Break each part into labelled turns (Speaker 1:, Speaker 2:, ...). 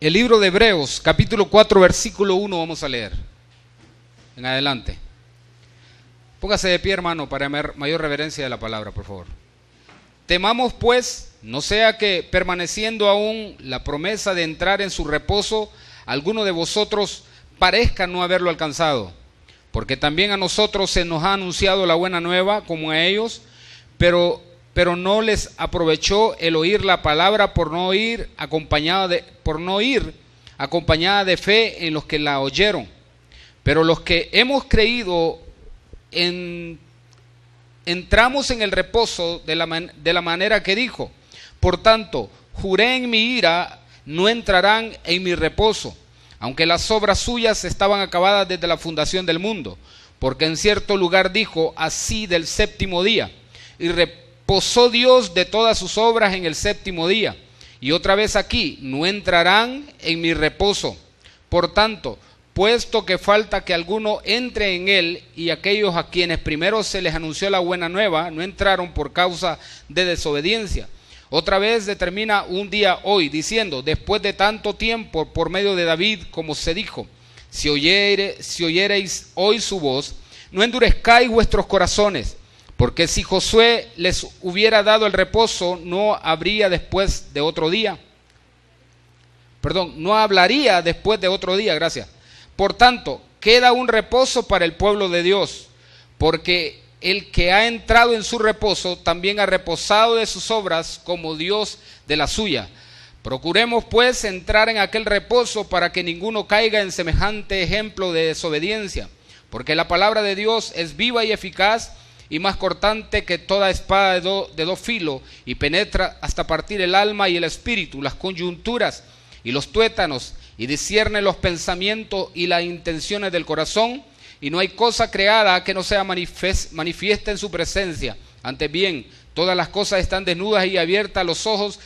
Speaker 1: El libro de Hebreos, capítulo 4, versículo 1, vamos a leer. En adelante. Póngase de pie, hermano, para mayor reverencia de la palabra, por favor. Temamos, pues, no sea que, permaneciendo aún la promesa de entrar en su reposo, alguno de vosotros parezca no haberlo alcanzado. Porque también a nosotros se nos ha anunciado la buena nueva, como a ellos, pero no les aprovechó el oír la palabra por no ir acompañada de fe en los que la oyeron. Pero los que hemos creído entramos en el reposo de la manera que dijo: por tanto, juré en mi ira, no entrarán en mi reposo, aunque las obras suyas estaban acabadas desde la fundación del mundo. Porque en cierto lugar dijo así del séptimo día, y reposó Dios de todas sus obras en el séptimo día. Y otra vez aquí, no entrarán en mi reposo. Por tanto, puesto que falta que alguno entre en él, y aquellos a quienes primero se les anunció la buena nueva, no entraron por causa de desobediencia. Otra vez determina un día hoy, diciendo: después de tanto tiempo, por medio de David, como se dijo: si oyereis hoy su voz, no endurezcáis vuestros corazones. Porque si Josué les hubiera dado el reposo, no hablaría después de otro día. Gracias. Por tanto, queda un reposo para el pueblo de Dios, porque el que ha entrado en su reposo también ha reposado de sus obras, como Dios de la suya. Procuremos pues entrar en aquel reposo, para que ninguno caiga en semejante ejemplo de desobediencia. Porque la palabra de Dios es viva y eficaz, y más cortante que toda espada de dos filos, y penetra hasta partir el alma y el espíritu, las coyunturas y los tuétanos, y discierne los pensamientos y las intenciones del corazón. Y no hay cosa creada que no sea manifiesta en su presencia. Antes bien, todas las cosas están desnudas y abiertas a los ojos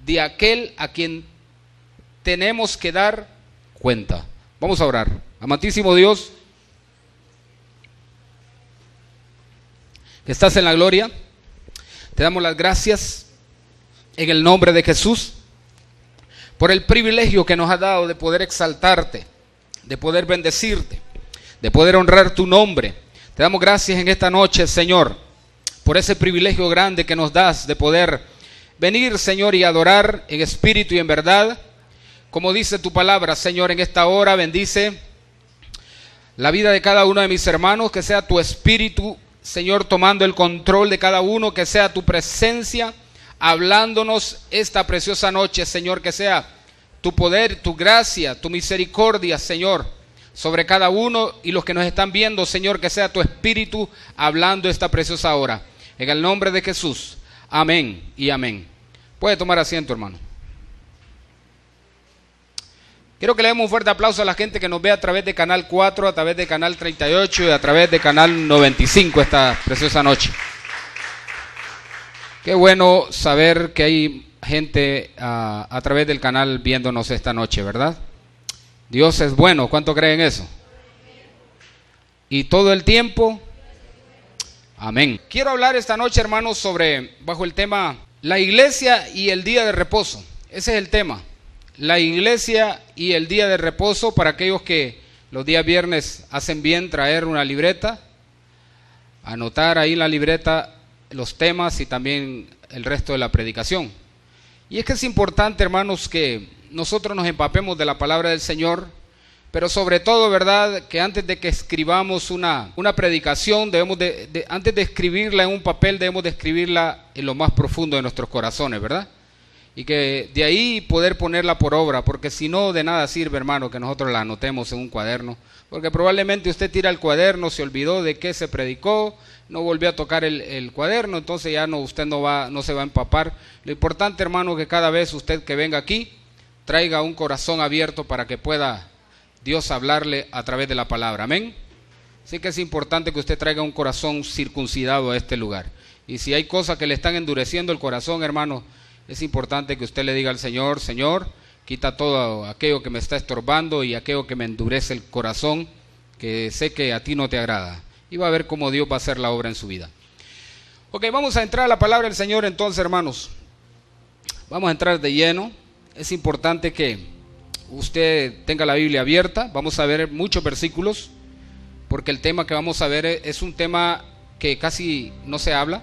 Speaker 1: de aquel a quien tenemos que dar cuenta. Vamos a orar. Amantísimo Dios, que estás en la gloria, te damos las gracias en el nombre de Jesús por el privilegio que nos has dado de poder exaltarte, de poder bendecirte, de poder honrar tu nombre. Te damos gracias en esta noche, Señor, por ese privilegio grande que nos das de poder venir, Señor, y adorar en espíritu y en verdad. Como dice tu palabra, Señor, en esta hora bendice la vida de cada uno de mis hermanos, que sea tu espíritu, Señor, tomando el control de cada uno, que sea tu presencia hablándonos esta preciosa noche, Señor, que sea tu poder, tu gracia, tu misericordia, Señor, sobre cada uno, y los que nos están viendo, Señor, que sea tu espíritu hablando esta preciosa hora. En el nombre de Jesús, amén y amén. Puede tomar asiento, hermano. Quiero que le demos un fuerte aplauso a la gente que nos ve a través de Canal 4, a través de Canal 38 y a través de Canal 95 esta preciosa noche. Qué bueno saber que hay gente a través del canal viéndonos esta noche, ¿verdad? Dios es bueno, ¿cuánto creen eso? Y todo el tiempo, amén. Quiero hablar esta noche, hermanos, bajo el tema la iglesia y el día de reposo. Ese es el tema. La iglesia y el día de reposo. Para aquellos que los días viernes hacen bien traer una libreta, anotar ahí en la libreta los temas y también el resto de la predicación. Y es que es importante, hermanos, que nosotros nos empapemos de la palabra del Señor, pero sobre todo, ¿verdad?, que antes de que escribamos una predicación, antes de escribirla en un papel, debemos de escribirla en lo más profundo de nuestros corazones, ¿verdad? Y que de ahí poder ponerla por obra, porque si no, de nada sirve, hermano, que nosotros la anotemos en un cuaderno, porque probablemente usted tira el cuaderno, se olvidó de qué se predicó, no volvió a tocar el cuaderno, entonces ya usted no se va a empapar. Lo importante, hermano, que cada vez usted que venga aquí, traiga un corazón abierto para que pueda Dios hablarle a través de la palabra, amén. Así que es importante que usted traiga un corazón circuncidado a este lugar. Y si hay cosas que le están endureciendo el corazón, hermano, es importante que usted le diga al Señor: Señor, quita todo aquello que me está estorbando y aquello que me endurece el corazón, que sé que a ti no te agrada. Y va a ver cómo Dios va a hacer la obra en su vida. Ok, vamos a entrar a la palabra del Señor entonces, hermanos. Vamos a entrar de lleno. Es importante que usted tenga la Biblia abierta. Vamos a ver muchos versículos, porque el tema que vamos a ver es un tema que casi no se habla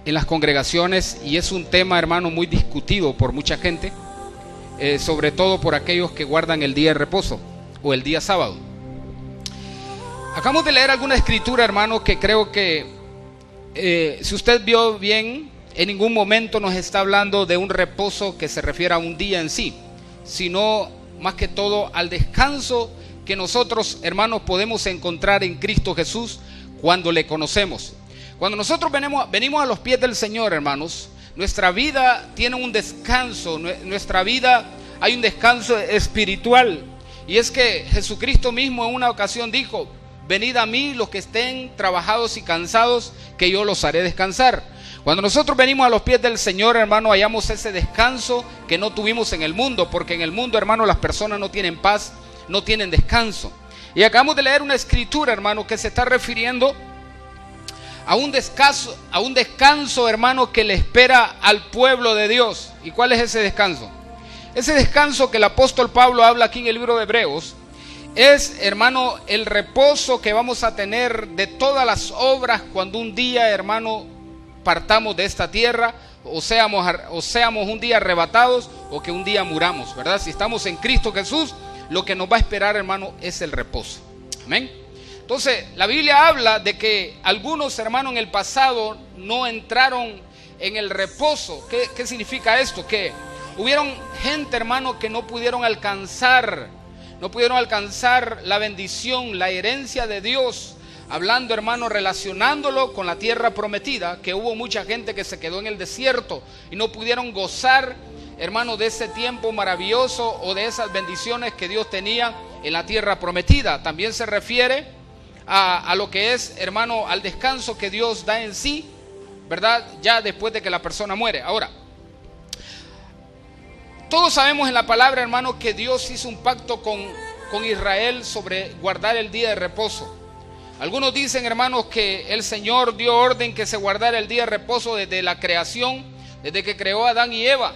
Speaker 1: en las congregaciones, y es un tema, hermano, muy discutido por mucha gente, sobre todo por aquellos que guardan el día de reposo o el día sábado. Acabamos de leer alguna escritura, hermano, que creo que si usted vio bien, en ningún momento nos está hablando de un reposo que se refiere a un día en sí, sino más que todo al descanso que nosotros, hermanos, podemos encontrar en Cristo Jesús cuando le conocemos. Cuando nosotros venimos a los pies del Señor, hermanos, nuestra vida tiene un descanso, nuestra vida hay un descanso espiritual. Y es que Jesucristo mismo en una ocasión dijo: venid a mí los que estén trabajados y cansados, que yo los haré descansar. Cuando nosotros venimos a los pies del Señor, hermano, hallamos ese descanso que no tuvimos en el mundo, porque en el mundo, hermano, las personas no tienen paz, no tienen descanso. Y acabamos de leer una escritura, hermano, que se está refiriendo a un descanso, hermano, que le espera al pueblo de Dios. ¿Y cuál es ese descanso? Ese descanso que el apóstol Pablo habla aquí en el libro de Hebreos es, hermano, el reposo que vamos a tener de todas las obras cuando un día, hermano, partamos de esta tierra, o seamos un día arrebatados, o que un día muramos, ¿verdad? Si estamos en Cristo Jesús, lo que nos va a esperar, hermano, es el reposo. Amén. Entonces, la Biblia habla de que algunos, hermanos, en el pasado no entraron en el reposo. ¿Qué significa esto? Que hubieron gente, hermano, que no pudieron alcanzar la bendición, la herencia de Dios. Hablando, hermano, relacionándolo con la tierra prometida, que hubo mucha gente que se quedó en el desierto y no pudieron gozar, hermano, de ese tiempo maravilloso o de esas bendiciones que Dios tenía en la tierra prometida. También se refiere a lo que es, hermano, al descanso que Dios da en sí, ¿verdad? Ya después de que la persona muere. Ahora, todos sabemos en la palabra, hermano, que Dios hizo un pacto con Israel sobre guardar el día de reposo. Algunos dicen, hermanos, que el Señor dio orden que se guardara el día de reposo desde la creación, desde que creó a Adán y Eva.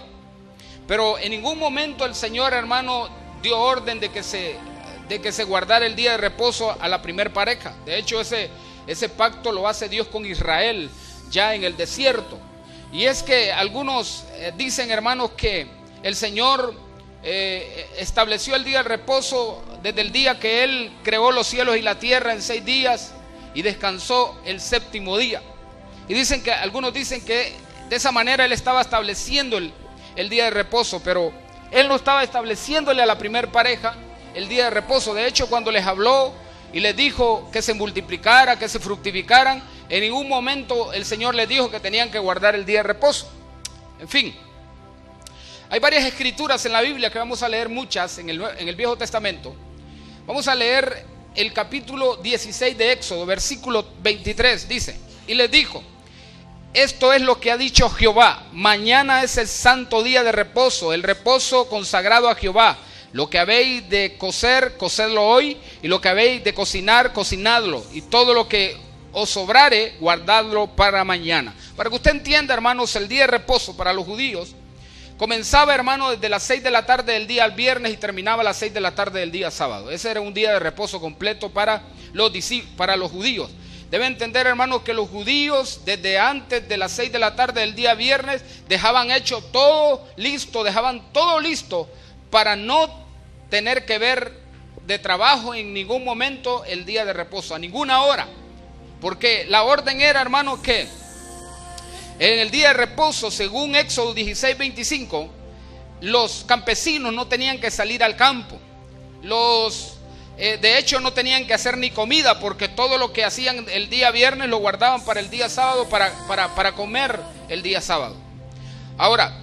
Speaker 1: Pero en ningún momento el Señor, hermano, dio orden de que se guardara el día de reposo a la primer pareja. De hecho, ese pacto lo hace Dios con Israel ya en el desierto. Y es que algunos dicen, hermanos, que el Señor estableció el día de reposo desde el día que Él creó los cielos y la tierra en 6 días y descansó el 7º día. Y algunos dicen que de esa manera Él estaba estableciendo el día de reposo, pero Él no estaba estableciéndole a la primer pareja el día de reposo. De hecho, cuando les habló y les dijo que se multiplicara, que se fructificaran, en ningún momento el Señor les dijo que tenían que guardar el día de reposo. En fin, hay varias escrituras en la Biblia que vamos a leer, muchas en el Viejo Testamento. Vamos a leer el capítulo 16 de Éxodo, versículo 23, dice: y les dijo: esto es lo que ha dicho Jehová, mañana es el santo día de reposo, el reposo consagrado a Jehová. Lo que habéis de cocer, cocedlo hoy, y lo que habéis de cocinar, cocinadlo, y todo lo que os sobrare, guardadlo para mañana. Para que usted entienda, hermanos, el día de reposo para los judíos comenzaba, hermano, desde las 6 de la tarde del día al viernes y terminaba a las 6 de la tarde del día sábado. Ese era un día de reposo completo para los judíos. Debe entender, hermanos, que los judíos desde antes de las 6 de la tarde del día viernes dejaban todo listo para no tener que ver de trabajo en ningún momento el día de reposo, a ninguna hora. Porque la orden era, hermanos, que en el día de reposo, según Éxodo 16:25, los campesinos no tenían que salir al campo. De hecho, no tenían que hacer ni comida, porque todo lo que hacían el día viernes lo guardaban para el día sábado, para comer el día sábado. Ahora,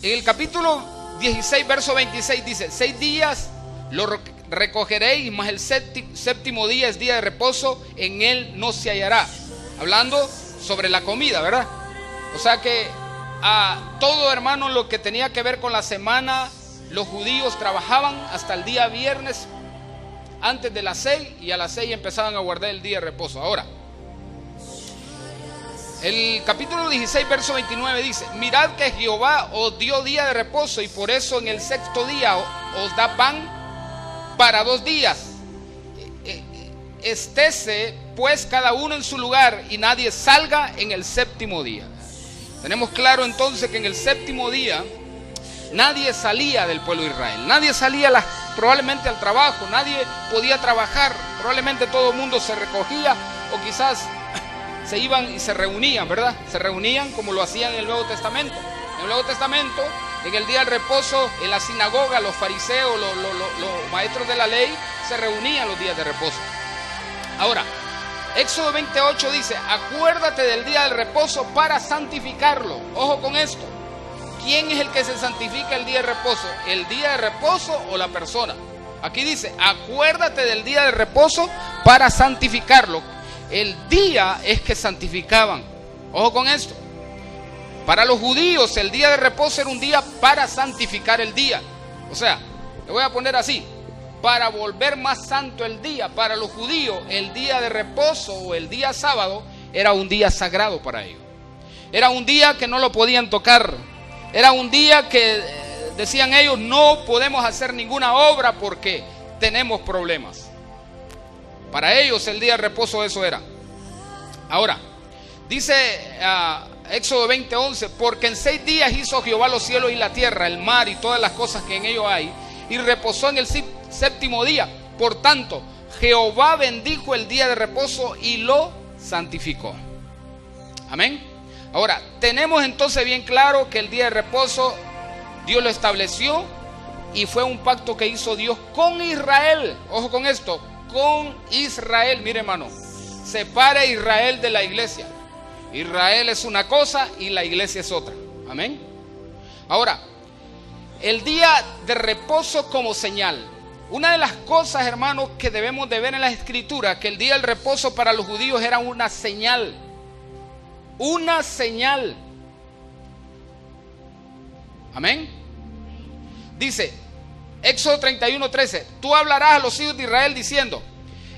Speaker 1: en el capítulo 16, verso 26 dice: 6 días lo recogeréis, mas el 7º día es día de reposo, en él no se hallará. Hablando sobre la comida, ¿verdad? O sea que todo, hermano, lo que tenía que ver con la semana, los judíos trabajaban hasta el día viernes antes de las 6, y a las 6 empezaban a guardar el día de reposo. Ahora, El capítulo 16, verso 29 dice: mirad que Jehová os dio día de reposo, y por eso en el sexto día os da pan para 2 días. Estése pues cada uno en su lugar, y nadie salga en el séptimo día. Tenemos claro entonces que en el séptimo día nadie salía del pueblo de Israel. Nadie salía probablemente al trabajo, nadie podía trabajar. Probablemente todo el mundo se recogía, o quizás se iban y se reunían, ¿verdad? Se reunían como lo hacían en el Nuevo Testamento. En el Nuevo Testamento, en el día del reposo, en la sinagoga, los fariseos, los maestros de la ley, se reunían los días de reposo. Ahora, Éxodo 28 dice: acuérdate del día del reposo para santificarlo. Ojo con esto. ¿Quién es el que se santifica el día de reposo? ¿El día de reposo o la persona? Aquí dice: acuérdate del día de reposo para santificarlo. El día es que santificaban. Ojo con esto. Para los judíos el día de reposo era un día para santificar el día. O sea, le voy a poner así: para volver más santo el día. Para los judíos el día de reposo o el día sábado era un día sagrado para ellos. Era un día que no lo podían tocar. Era un día que decían ellos: no podemos hacer ninguna obra porque tenemos problemas. Para ellos el día de reposo eso era. Ahora, dice Éxodo 20:11: porque en 6 días hizo Jehová los cielos y la tierra, el mar y todas las cosas que en ellos hay, y reposó en el séptimo día. Por tanto, Jehová bendijo el día de reposo y lo santificó. Amén. Ahora, tenemos entonces bien claro que el día de reposo Dios lo estableció y fue un pacto que hizo Dios con Israel. Ojo con esto: con Israel. Mire, hermano, separa a Israel de la iglesia. Israel es una cosa y la iglesia es otra. Amén. Ahora, el día de reposo como señal. Una de las cosas, hermanos, que debemos de ver en la escritura, que el día del reposo para los judíos era una señal. Una señal. Amén. Dice Éxodo 31:13: tú hablarás a los hijos de Israel diciendo: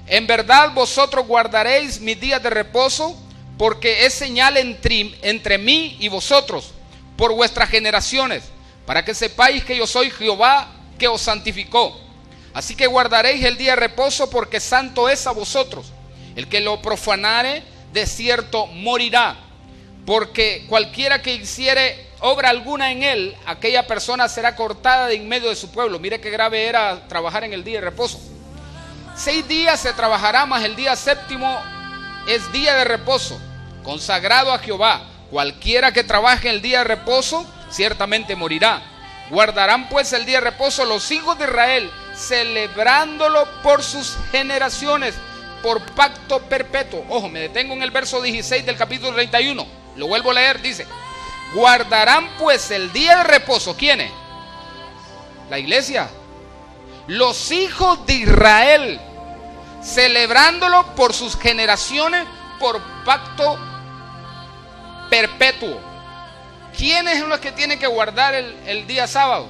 Speaker 1: en verdad vosotros guardaréis mis días de reposo, porque es señal entre mí y vosotros por vuestras generaciones, para que sepáis que yo soy Jehová que os santificó. Así que guardaréis el día de reposo, porque santo es a vosotros. El que lo profanare, de cierto morirá. Porque cualquiera que hiciere obra alguna en él, aquella persona será cortada de en medio de su pueblo. Mire qué grave era trabajar en el día de reposo. 6 días se trabajará, mas el día séptimo es día de reposo, consagrado a Jehová. Cualquiera que trabaje el día de reposo, ciertamente morirá. Guardarán pues el día de reposo los hijos de Israel, celebrándolo por sus generaciones, por pacto perpetuo. Ojo, me detengo en el verso 16 del capítulo 31. Lo vuelvo a leer, dice: guardarán pues el día de reposo. ¿Quiénes? La iglesia. Los hijos de Israel, celebrándolo por sus generaciones, por pacto perpetuo. ¿Quiénes son los que tienen que guardar el día sábado?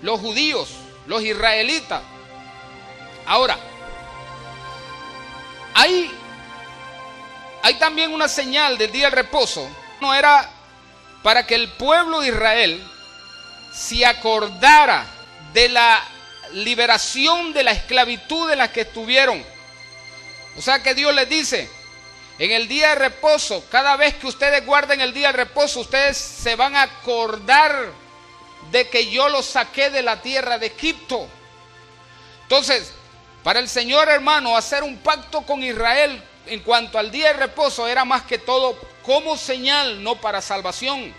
Speaker 1: Los judíos, los israelitas. Ahora, hay también una señal del día del reposo. No era para que el pueblo de Israel se acordara de la liberación de la esclavitud en la que estuvieron. O sea que Dios les dice: en el día de reposo, cada vez que ustedes guarden el día de reposo, ustedes se van a acordar de que yo los saqué de la tierra de Egipto. Entonces, para el Señor, hermano, hacer un pacto con Israel en cuanto al día de reposo era más que todo como señal, no para salvación.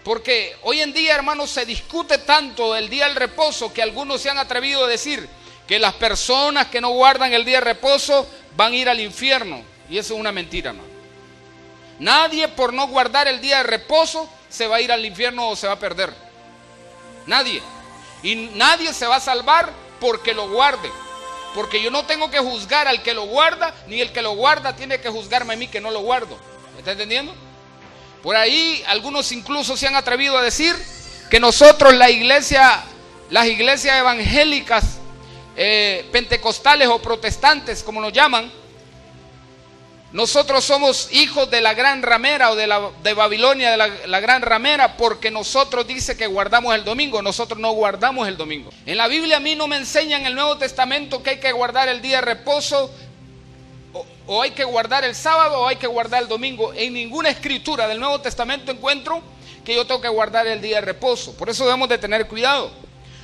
Speaker 1: Porque hoy en día, hermanos, se discute tanto el día del reposo que algunos se han atrevido a decir que las personas que no guardan el día de reposo van a ir al infierno. Y eso es una mentira, hermano. Nadie por no guardar el día de reposo se va a ir al infierno o se va a perder. Nadie. Y nadie se va a salvar porque lo guarde. Porque yo no tengo que juzgar al que lo guarda, ni el que lo guarda tiene que juzgarme a mí que no lo guardo. ¿Me está entendiendo? Por ahí algunos incluso se han atrevido a decir que nosotros, las iglesias evangélicas, pentecostales o protestantes, como nos llaman, Nosotros somos hijos de la gran ramera o de Babilonia, de la gran ramera, porque nosotros dice que guardamos el domingo. Nosotros no guardamos el domingo. En la Biblia a mí no me enseñan en el Nuevo Testamento que hay que guardar el día de reposo, o hay que guardar el sábado, o hay que guardar el domingo. En ninguna escritura del Nuevo Testamento encuentro que yo tengo que guardar el día de reposo. Por eso debemos de tener cuidado.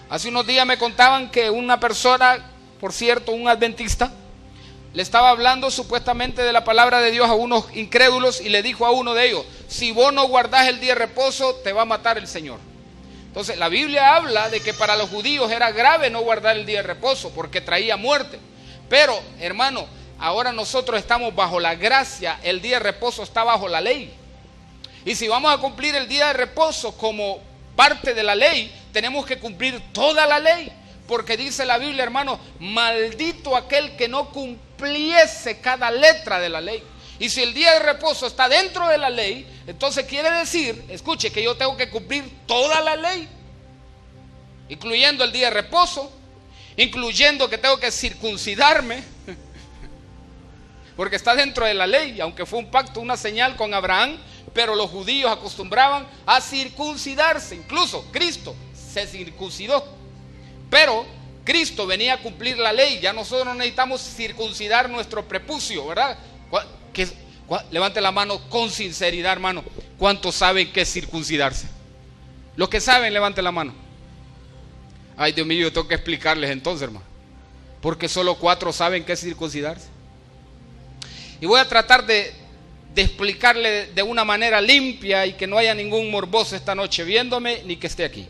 Speaker 1: Hace unos días me contaban que una persona, por cierto, un adventista, le estaba hablando supuestamente de la palabra de Dios a unos incrédulos y le dijo a uno de ellos: si vos no guardás el día de reposo, te va a matar el Señor. Entonces la Biblia habla de que para los judíos era grave no guardar el día de reposo porque traía muerte. Pero, hermano, ahora nosotros estamos bajo la gracia, el día de reposo está bajo la ley. Y si vamos a cumplir el día de reposo como parte de la ley, tenemos que cumplir toda la ley. Porque dice la Biblia, hermano, maldito aquel que no cumpliese cada letra de la ley. Y si el día de reposo está dentro de la ley, entonces quiere decir, escuche, que yo tengo que cumplir toda la ley, incluyendo el día de reposo, incluyendo que tengo que circuncidarme, porque está dentro de la ley, aunque fue un pacto, una señal con Abraham, pero los judíos acostumbraban a circuncidarse. Incluso Cristo se circuncidó. Pero Cristo venía a cumplir la ley. Ya nosotros no necesitamos circuncidar nuestro prepucio, ¿verdad? Levante la mano con sinceridad, hermano. ¿Cuántos saben qué es circuncidarse? Los que saben, levante la mano. Ay, Dios mío, yo tengo que explicarles entonces, hermano, porque solo 4 saben qué es circuncidarse. Y voy a tratar de explicarle de una manera limpia y que no haya ningún morboso esta noche viéndome ni que esté aquí.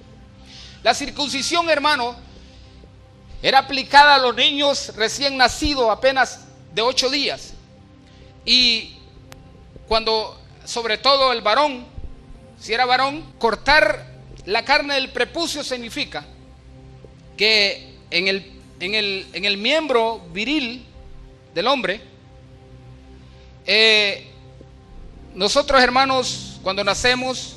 Speaker 1: La circuncisión, hermano, era aplicada a los niños recién nacidos, apenas de 8 días. Y cuando, sobre todo el varón, si era varón, cortar la carne del prepucio significa que en el miembro viril del hombre, nosotros, hermanos, cuando nacemos,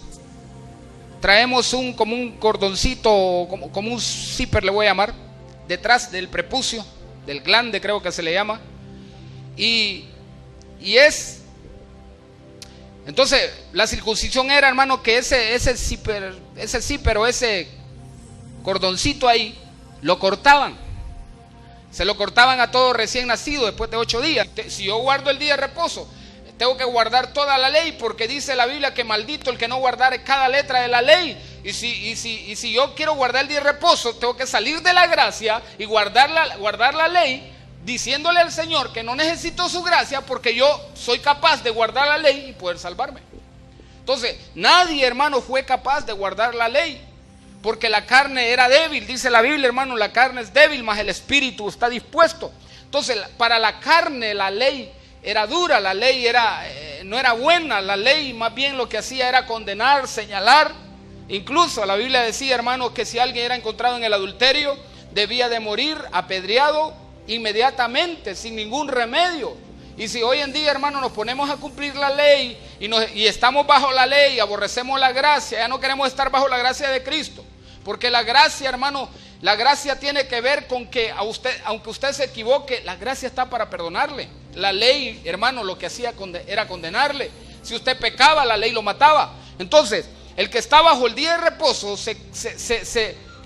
Speaker 1: traemos como un cordoncito, como un zipper le voy a llamar, detrás del prepucio, del glande creo que se le llama, y es, entonces la circuncisión era, hermano, que ese zipper o ese cordoncito ahí, lo cortaban, se lo cortaban a todo recién nacido después de 8 días. Si yo guardo el día de reposo, tengo que guardar toda la ley, porque dice la Biblia que maldito el que no guardare cada letra de la ley. Y si yo quiero guardar el día de reposo, tengo que salir de la gracia y guardar la ley, diciéndole al Señor que no necesito su gracia, porque yo soy capaz de guardar la ley y poder salvarme. Entonces, nadie, hermano, fue capaz de guardar la ley, porque la carne era débil. Dice la Biblia, hermano, la carne es débil, mas el espíritu está dispuesto. Entonces, para la carne, la ley era dura, la ley no era buena, la ley más bien lo que hacía era condenar, señalar. Incluso la Biblia decía, hermanos, que si alguien era encontrado en el adulterio, debía de morir apedreado inmediatamente, sin ningún remedio. Y si hoy en día, hermanos, nos ponemos a cumplir la ley y estamos bajo la ley y aborrecemos la gracia, ya no queremos estar bajo la gracia de Cristo, porque la gracia, hermano, la gracia tiene que ver con que a usted, aunque usted se equivoque, la gracia está para perdonarle. La ley, hermano, lo que hacía era condenarle. Si usted pecaba, la ley lo mataba. Entonces, el que está bajo el día de reposo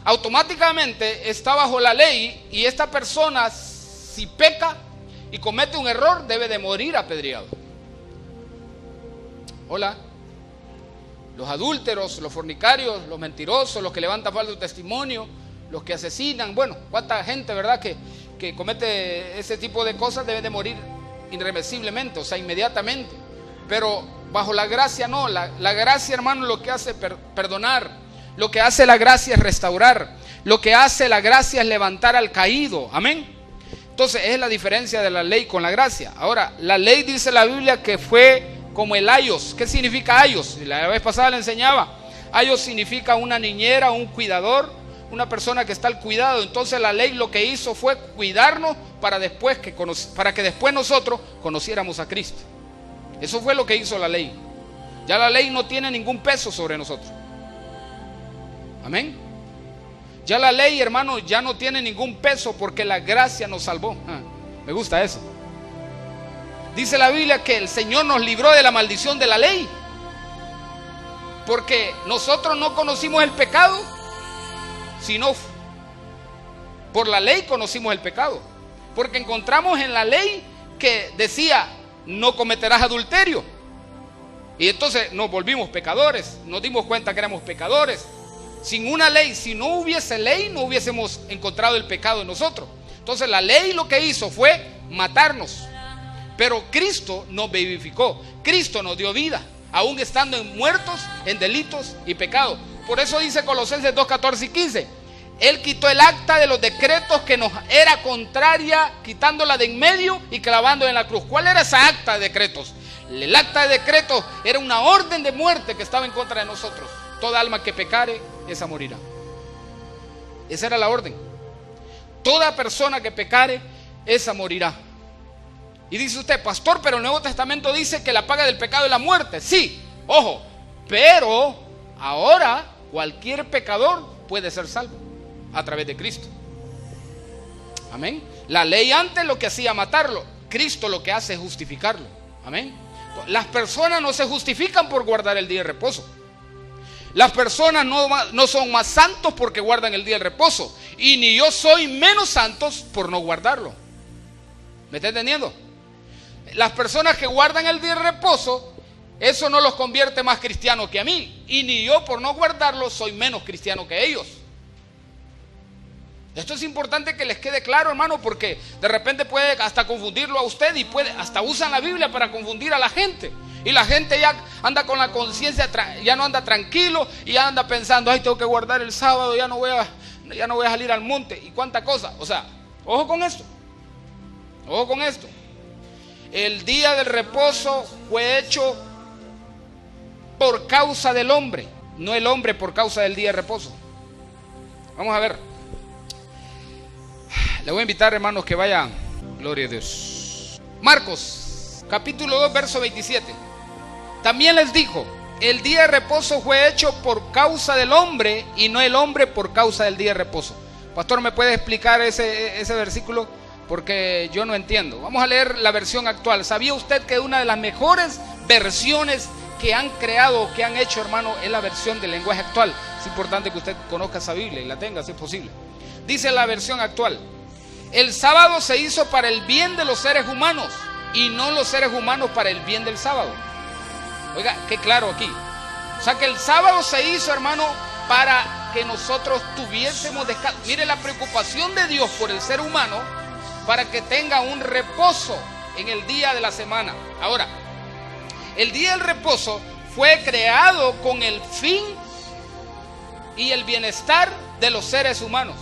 Speaker 1: automáticamente está bajo la ley, y esta persona, si peca y comete un error, debe de morir apedreado. Hola. Los adúlteros, los fornicarios, los mentirosos, los que levantan falso testimonio, los que asesinan, bueno, cuánta gente, ¿verdad?, que comete ese tipo de cosas, debe de morir irreversiblemente, o sea, inmediatamente. Pero bajo la gracia no, la gracia, hermano, lo que hace es perdonar, lo que hace la gracia es restaurar, lo que hace la gracia es levantar al caído, amén. Entonces es la diferencia de la ley con la gracia. Ahora, la ley, dice la Biblia, que fue como el ayos. ¿Qué significa ayos? La vez pasada le enseñaba. Ayos significa una niñera, un cuidador, una persona que está al cuidado. Entonces la ley lo que hizo fue cuidarnos para que después nosotros conociéramos a Cristo. Eso fue lo que hizo la ley. Ya la ley no tiene ningún peso sobre nosotros. Amén. Ya la ley, hermano, ya no tiene ningún peso, porque la gracia nos salvó. Me gusta eso. Dice la Biblia que el Señor nos libró de la maldición de la ley, porque nosotros no conocimos el pecado, sino por la ley conocimos el pecado, porque encontramos en la ley que decía: no cometerás adulterio. Y entonces nos volvimos pecadores, nos dimos cuenta que éramos pecadores. Sin una ley, si no hubiese ley, no hubiésemos encontrado el pecado en nosotros. Entonces la ley lo que hizo fue matarnos, pero Cristo nos vivificó, Cristo nos dio vida, aún estando muertos en delitos y pecados. Por eso dice Colosenses 2, 14 y 15: Él quitó el acta de los decretos que nos era contraria, quitándola de en medio y clavándola en la cruz. ¿Cuál era esa acta de decretos? El acta de decretos era una orden de muerte que estaba en contra de nosotros. Toda alma que pecare, esa morirá. Esa era la orden. Toda persona que pecare, esa morirá. Y dice usted: pastor, pero el Nuevo Testamento dice que la paga del pecado es la muerte. Sí, ojo, pero ahora cualquier pecador puede ser salvo a través de Cristo. Amén. La ley antes lo que hacía matarlo, Cristo lo que hace es justificarlo. Amén. Las personas no se justifican por guardar el día de reposo. Las personas no son más santos porque guardan el día de reposo, y ni yo soy menos santos por no guardarlo. ¿Me está entendiendo? Las personas que guardan el día de reposo, eso no los convierte más cristianos que a mí, y ni yo por no guardarlo soy menos cristiano que ellos. Esto es importante que les quede claro, hermano, porque de repente puede hasta confundirlo a usted, y hasta usan la Biblia para confundir a la gente. Y la gente ya anda con la conciencia, ya no anda tranquilo, y ya anda pensando: ay, tengo que guardar el sábado, ya no voy a salir al monte, y cuánta cosa. O sea, ojo con esto. Ojo con esto. El día del reposo fue hecho por causa del hombre, no el hombre por causa del día de reposo. Vamos a ver. Le voy a invitar, hermanos, que vayan. Gloria a Dios. Marcos, capítulo 2, verso 27. También les dijo: el día de reposo fue hecho por causa del hombre, y no el hombre por causa del día de reposo. Pastor, ¿me puede explicar ese versículo? Porque yo no entiendo. Vamos a leer la versión actual. ¿Sabía usted que una de las mejores versiones que han creado, que han hecho, hermano, es la versión del lenguaje actual? Es importante que usted conozca esa Biblia y la tenga, si es posible. Dice la versión actual: el sábado se hizo para el bien de los seres humanos, y no los seres humanos para el bien del sábado. Oiga, qué claro aquí. O sea que el sábado se hizo, hermano, para que nosotros tuviésemos descanso. Mire la preocupación de Dios por el ser humano, para que tenga un reposo en el día de la semana. Ahora, el día del reposo fue creado con el fin y el bienestar de los seres humanos.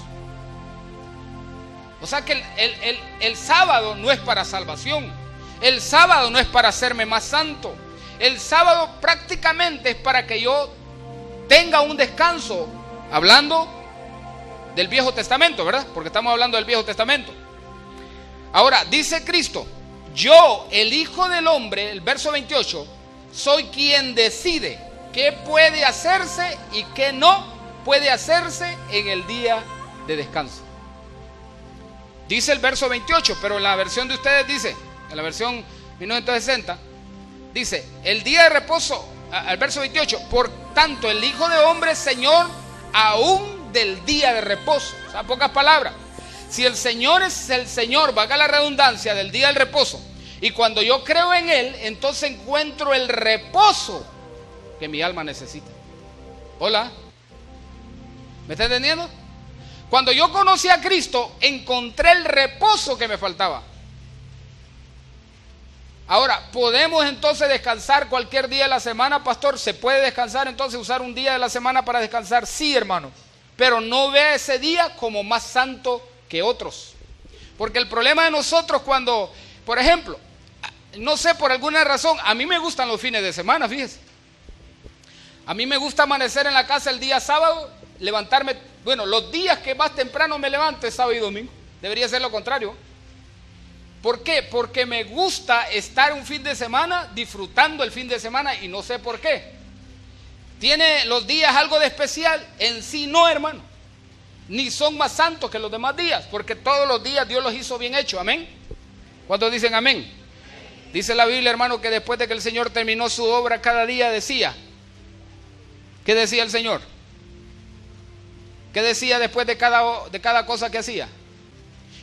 Speaker 1: O sea que el sábado no es para salvación. El sábado no es para hacerme más santo. El sábado prácticamente es para que yo tenga un descanso. Hablando del Viejo Testamento, ¿verdad? Porque estamos hablando del Viejo Testamento. Ahora, dice Cristo: yo, el Hijo del Hombre, el verso 28, soy quien decide qué puede hacerse y qué no puede hacerse en el día de descanso. Dice el verso 28, pero en la versión de ustedes dice, en la versión 1960, dice: el día de reposo, al verso 28, por tanto el Hijo de Hombre es Señor aún del día de reposo. O sea, pocas palabras, si el Señor es el Señor, valga la redundancia, del día del reposo, y cuando yo creo en Él, entonces encuentro el reposo que mi alma necesita. Hola, ¿me está entendiendo? Cuando yo conocí a Cristo, encontré el reposo que me faltaba. Ahora, ¿podemos entonces descansar cualquier día de la semana, pastor? ¿Se puede descansar entonces, usar un día de la semana para descansar? Sí, hermano, pero no vea ese día como más santo que otros. Porque el problema de nosotros cuando, por ejemplo, no sé, por alguna razón, a mí me gustan los fines de semana, fíjese. A mí me gusta amanecer en la casa el día sábado, levantarme, bueno, los días que más temprano me levanto es sábado y domingo. Debería ser lo contrario. ¿Por qué? Porque me gusta estar un fin de semana disfrutando el fin de semana, y no sé por qué. ¿Tiene los días algo de especial? En sí no, hermano. Ni son más santos que los demás días, porque todos los días Dios los hizo bien hechos. Amén. ¿Cuántos dicen amén? Dice la Biblia, hermano, que después de que el Señor terminó su obra, cada día decía. ¿Qué decía el Señor? ¿Qué decía después de cada cosa que hacía?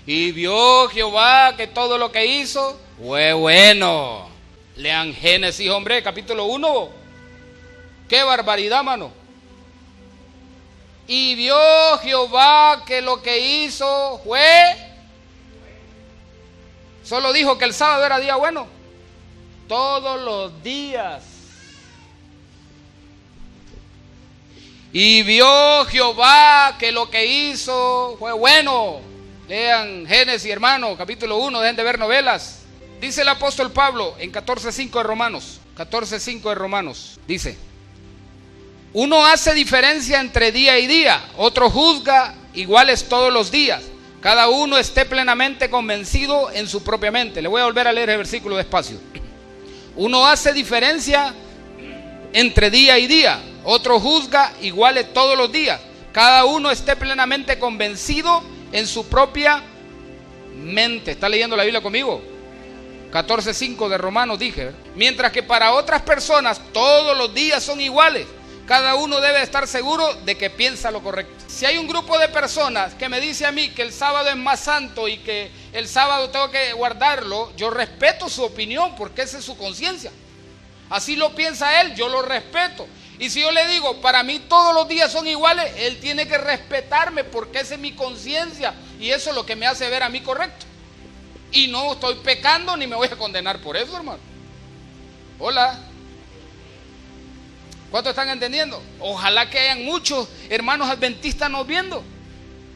Speaker 1: Y vio Jehová que todo lo que hizo fue bueno. Lean Génesis, hombre, capítulo 1. ¡Qué barbaridad, mano! Y vio Jehová que lo que hizo fue... Solo dijo que el sábado era día bueno. Todos los días. Y vio Jehová que lo que hizo fue bueno. Lean Génesis, hermano, capítulo 1, dejen de ver novelas. Dice el apóstol Pablo en 14:5 de Romanos. 14:5 de Romanos. Dice: uno hace diferencia entre día y día, otro juzga iguales todos los días. Cada uno esté plenamente convencido en su propia mente. Le voy a volver a leer el versículo despacio. Uno hace diferencia entre día y día, otro juzga iguales todos los días. Cada uno esté plenamente convencido en su propia mente. ¿Está leyendo la Biblia conmigo? 14:5 de Romanos dije. Mientras que para otras personas todos los días son iguales. Cada uno debe estar seguro de que piensa lo correcto. Si hay un grupo de personas que me dice a mí que el sábado es más santo y que el sábado tengo que guardarlo, yo respeto su opinión porque esa es su conciencia. Así lo piensa él, yo lo respeto. Y si yo le digo, para mí todos los días son iguales, él tiene que respetarme porque esa es mi conciencia y eso es lo que me hace ver a mí correcto. Y no estoy pecando ni me voy a condenar por eso, hermano. Hola. ¿Cuántos están entendiendo? Ojalá que hayan muchos hermanos adventistas nos viendo.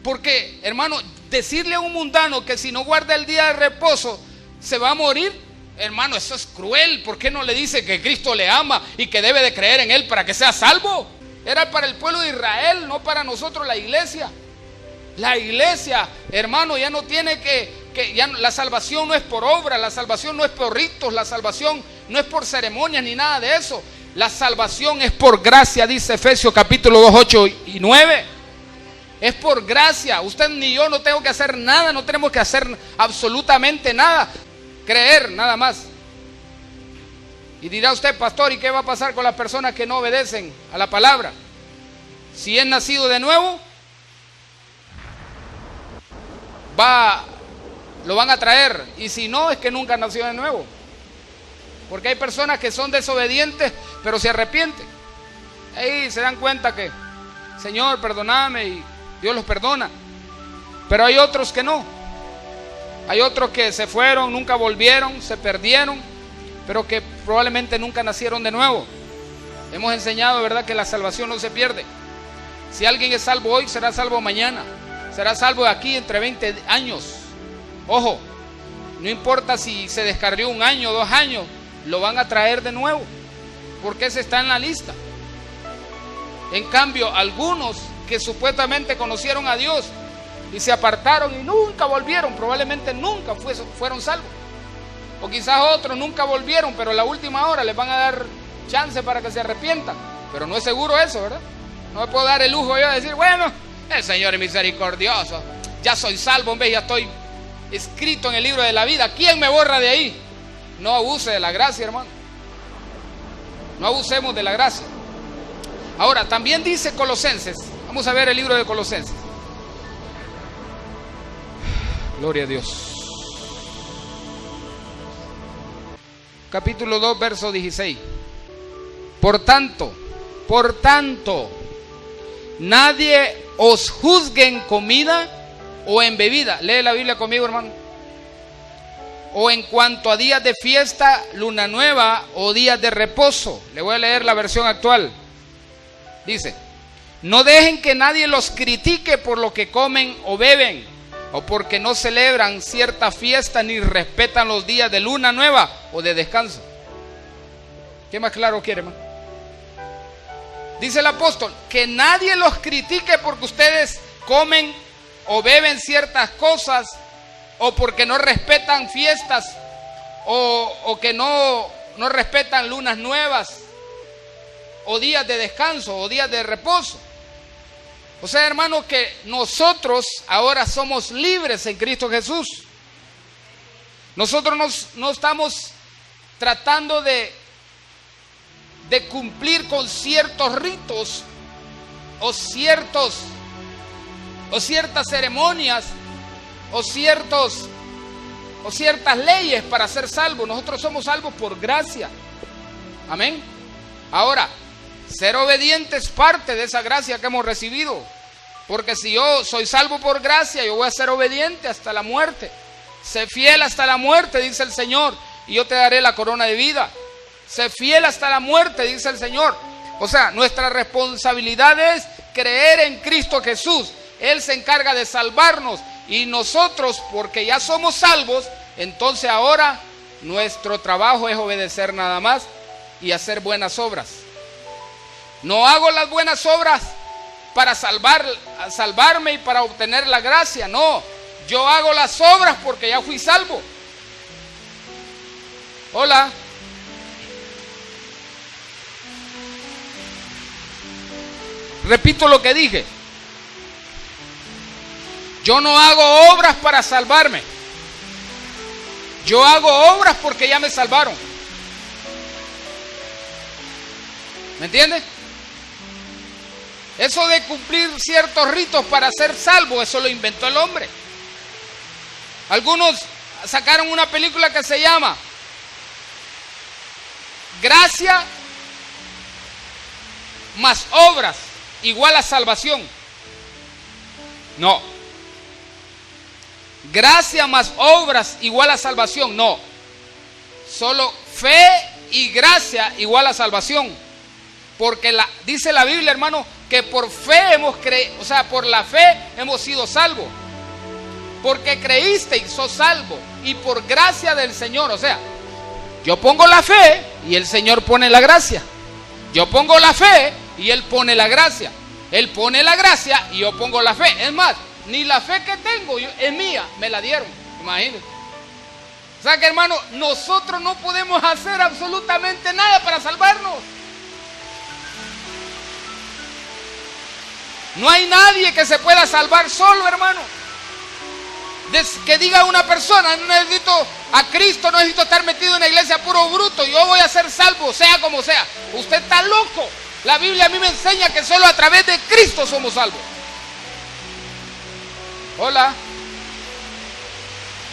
Speaker 1: Porque, hermano, decirle a un mundano que si no guarda el día de reposo se va a morir, hermano, eso es cruel. ¿Por qué no le dice que Cristo le ama y que debe de creer en Él para que sea salvo? Era para el pueblo de Israel, no para nosotros la iglesia. La iglesia, hermano, ya no tiene ya la salvación no es por obra, la salvación no es por ritos, la salvación no es por ceremonias ni nada de eso. La salvación es por gracia, dice Efesios capítulo 2, 8 y 9. Es por gracia. Usted ni yo no tengo que hacer nada, no tenemos que hacer absolutamente nada. Creer nada más. Y dirá usted, pastor, ¿y qué va a pasar con las personas que no obedecen a la palabra? Si es nacido de nuevo, lo van a traer. Y si no, es que nunca nació de nuevo. Porque hay personas que son desobedientes, pero se arrepienten. Ahí se dan cuenta que, Señor, perdóname, y Dios los perdona. Pero hay otros que no. Hay otros que se fueron, nunca volvieron, se perdieron, pero que probablemente nunca nacieron de nuevo. Hemos enseñado, ¿verdad?, que la salvación no se pierde. Si alguien es salvo hoy, será salvo mañana. Será salvo de aquí entre 20 años. Ojo, no importa si se descarrió 1 año, 2 años, lo van a traer de nuevo, porque ese está en la lista. En cambio, algunos que supuestamente conocieron a Dios y se apartaron y nunca volvieron, probablemente nunca fueron salvos. O quizás otros nunca volvieron, pero a la última hora les van a dar chance para que se arrepientan. Pero no es seguro eso, ¿verdad? No me puedo dar el lujo yo de decir, bueno, el Señor es misericordioso, ya soy salvo, ya estoy escrito en el libro de la vida, ¿quién me borra de ahí? No abuse de la gracia, hermano. No abusemos de la gracia. Ahora, también dice Colosenses. Vamos a ver el libro de Colosenses. Gloria a Dios. Capítulo 2, verso 16. Por tanto, nadie os juzgue en comida o en bebida. Lee la Biblia conmigo, hermano. O en cuanto a días de fiesta, luna nueva o días de reposo. Le voy a leer la versión actual. Dice: no dejen que nadie los critique por lo que comen o beben, o porque no celebran cierta fiesta ni respetan los días de luna nueva o de descanso. ¿Qué más claro quiere, hermano? Dice el apóstol, que nadie los critique porque ustedes comen o beben ciertas cosas, o porque no respetan fiestas, o que no respetan lunas nuevas, o días de descanso, o días de reposo. O sea, hermano, que nosotros ahora somos libres en Cristo Jesús. Nosotros no estamos tratando de cumplir con ciertos ritos o ciertas ceremonias o ciertas leyes para ser salvos. Nosotros somos salvos por gracia. Amén. Ahora, ser obediente es parte de esa gracia que hemos recibido. Porque si yo soy salvo por gracia, yo voy a ser obediente hasta la muerte. Sé fiel hasta la muerte, dice el Señor, y yo te daré la corona de vida. Sé fiel hasta la muerte, dice el Señor. O sea, nuestra responsabilidad es creer en Cristo Jesús. Él se encarga de salvarnos. Y nosotros, porque ya somos salvos, entonces ahora nuestro trabajo es obedecer nada más y hacer buenas obras. No hago las buenas obras para salvarme y para obtener la gracia. No, yo hago las obras porque ya fui salvo. Hola. Repito lo que dije. Yo no hago obras para salvarme. Yo hago obras porque ya me salvaron. ¿Me entiendes? Eso de cumplir ciertos ritos para ser salvo, eso lo inventó el hombre. Algunos sacaron una película que se llama Gracia más obras igual a salvación. No. Gracia más obras igual a salvación. No. Solo fe y gracia igual a salvación. Porque dice la Biblia, hermano, que por fe hemos creído, o sea, por la fe hemos sido salvos. Porque creíste y sos salvo. Y por gracia del Señor. O sea, yo pongo la fe y el Señor pone la gracia. Yo pongo la fe y Él pone la gracia. Él pone la gracia y yo pongo la fe. Es más, ni la fe que tengo es mía, me la dieron. Imagínense. O sea que, hermano, nosotros no podemos hacer absolutamente nada para salvarnos. No hay nadie que se pueda salvar solo, hermano. Que diga una persona, no necesito a Cristo, no necesito estar metido en la iglesia puro bruto, yo voy a ser salvo, sea como sea. Usted está loco. La Biblia a mí me enseña que solo a través de Cristo somos salvos. Hola.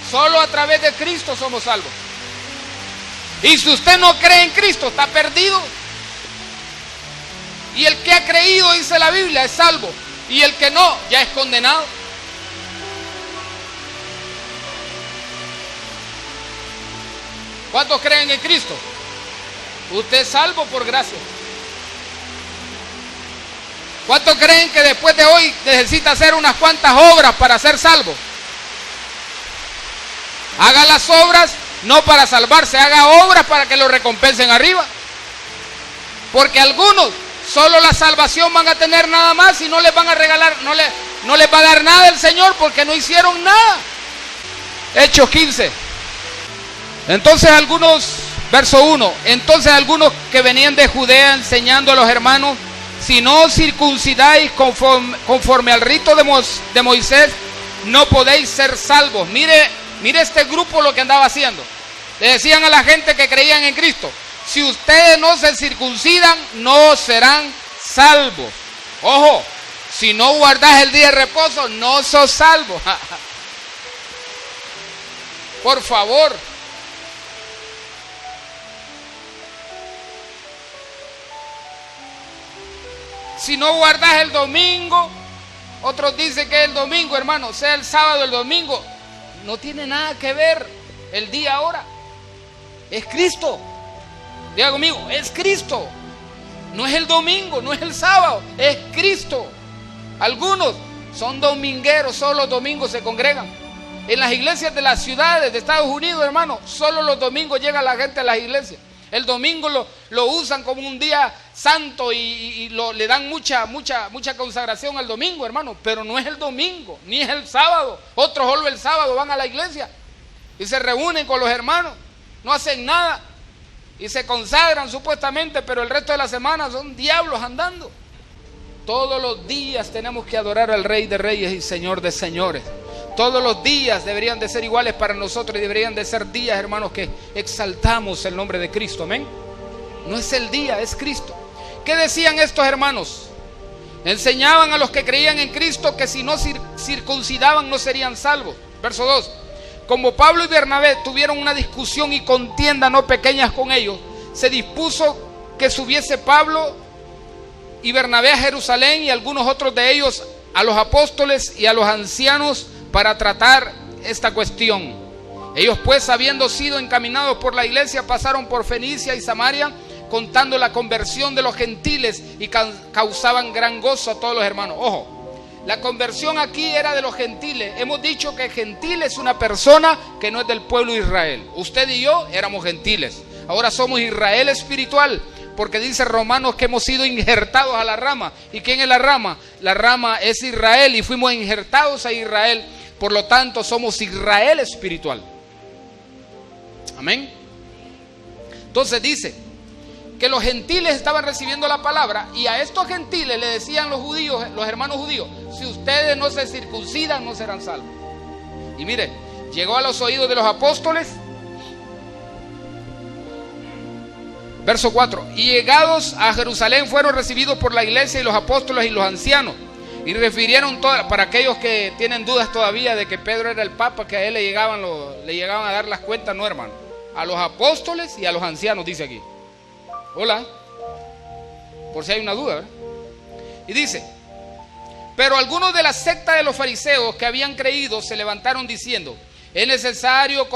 Speaker 1: Solo a través de Cristo somos salvos. Y si usted no cree en Cristo, está perdido. Y el que ha creído, dice la Biblia, es salvo. Y el que no, ya es condenado. ¿Cuántos creen en Cristo? Usted es salvo por gracia. ¿Cuántos creen que después de hoy necesita hacer unas cuantas obras para ser salvo? Haga las obras no para salvarse, haga obras para que lo recompensen arriba. Porque algunos solo la salvación van a tener nada más y no les van a regalar, no les va a dar nada el Señor porque no hicieron nada. Hechos 15. Entonces algunos, verso 1, entonces algunos que venían de Judea enseñando a los hermanos, si no circuncidáis conforme al rito de Moisés, no podéis ser salvos. Mire este grupo lo que andaba haciendo. Le decían a la gente que creían en Cristo, si ustedes no se circuncidan, no serán salvos. Ojo, si no guardas el día de reposo, no sos salvo. Por favor. Si no guardas el domingo, otros dicen que el domingo, hermano, sea el sábado o el domingo, no tiene nada que ver el día ahora. Es Cristo. Diga conmigo, es Cristo. No es el domingo, no es el sábado, es Cristo. Algunos son domingueros, solo los domingos se congregan. En las iglesias de las ciudades de Estados Unidos, hermano, solo los domingos llega la gente a las iglesias. El domingo lo usan como un día santo y le dan mucha consagración al domingo, hermano. Pero no es el domingo, ni es el sábado. Otros solo el sábado van a la iglesia y se reúnen con los hermanos. No hacen nada y se consagran supuestamente, pero el resto de la semana son diablos andando. Todos los días tenemos que adorar al Rey de Reyes y Señor de Señores. Todos los días deberían de ser iguales para nosotros y deberían de ser días, hermanos, que exaltamos el nombre de Cristo. Amén. No es el día, es Cristo. ¿Qué decían estos hermanos? Enseñaban a los que creían en Cristo que si no circuncidaban no serían salvos. Verso 2. Como Pablo y Bernabé tuvieron una discusión y contienda no pequeñas con ellos, se dispuso que subiese Pablo y Bernabé a Jerusalén y algunos otros de ellos a los apóstoles y a los ancianos para tratar esta cuestión. Ellos pues, habiendo sido encaminados por la iglesia, pasaron por Fenicia y Samaria, contando la conversión de los gentiles, y causaban gran gozo a todos los hermanos. Ojo, la conversión aquí era de los gentiles. Hemos dicho que gentil es una persona que no es del pueblo de Israel. Usted y yo éramos gentiles, ahora somos Israel espiritual, porque dice Romanos que hemos sido injertados a la rama. ¿Y quién es la rama? La rama es Israel y fuimos injertados a Israel. Por lo tanto, somos Israel espiritual. Amén. Entonces dice que los gentiles estaban recibiendo la palabra, y a estos gentiles le decían los judíos, los hermanos judíos: si ustedes no se circuncidan, no serán salvos. Y mire, llegó a los oídos de los apóstoles. Verso 4. Y llegados a Jerusalén fueron recibidos por la iglesia y los apóstoles y los ancianos, y refirieron todas, para aquellos que tienen dudas todavía de que Pedro era el papa, que a él le llegaban a dar las cuentas. No, hermano, a los apóstoles y a los ancianos, dice aquí. Hola, por si hay una duda, ¿verdad? Y dice: pero algunos de la secta de los fariseos que habían creído se levantaron diciendo: es necesario